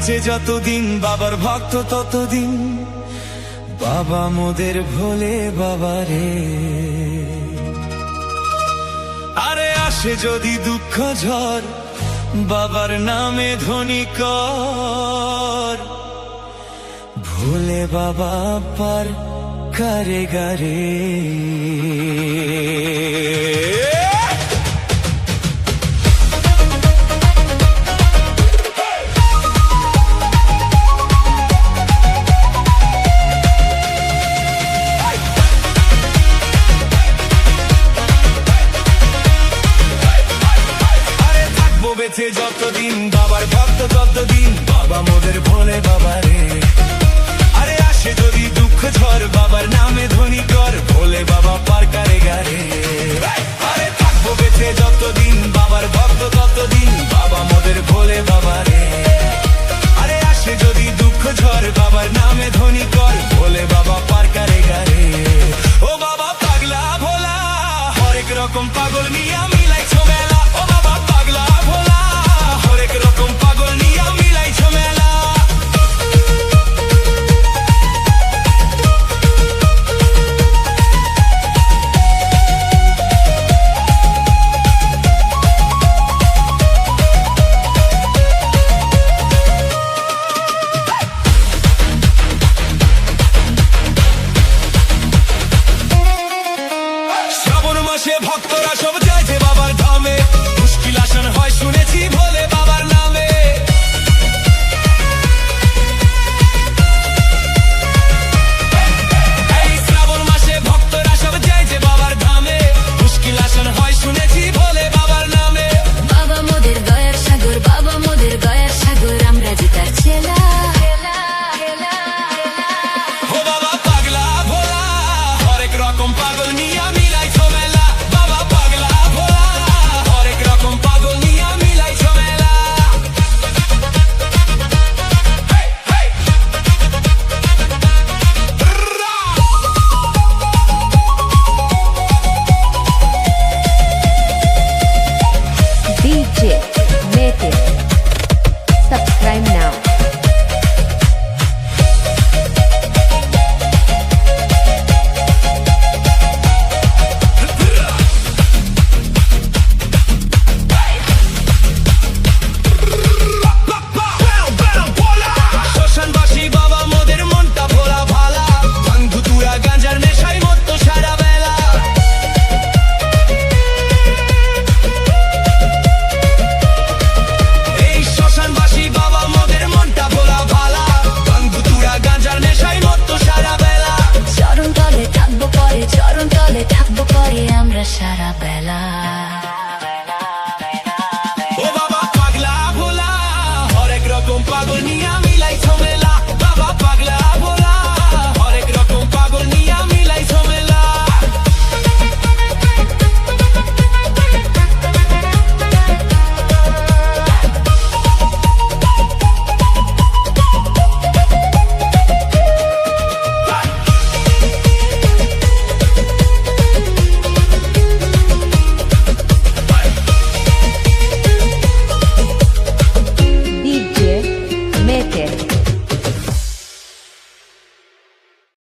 বেঁচে যতদিন বাবার ভক্ত ততদিন, বাবা মোদের ভোলে বাবা রে। আরে আসে যদি দুঃখ ঝড়, বাবার নামে ধ্বনি কর, ভোলে বাবা পার করে গারে। বেঁচে যতদিন বাবার ভক্ত ততদিন, বাবা মোদের ভোলে বাবা রে। আরে আসে যদি দুঃখ ঝড়, বাবার নামে ধ্বনি কর, ভোলে বাবা পার করে গারে। আরে থাকবো বেঁচে যতদিন বাবার ভক্ত ততদিন, বাবা মোদের ভোলে বাবা রে। আরে আসে যদি দুঃখ ঝড়, বাবার নামে ধ্বনি কর,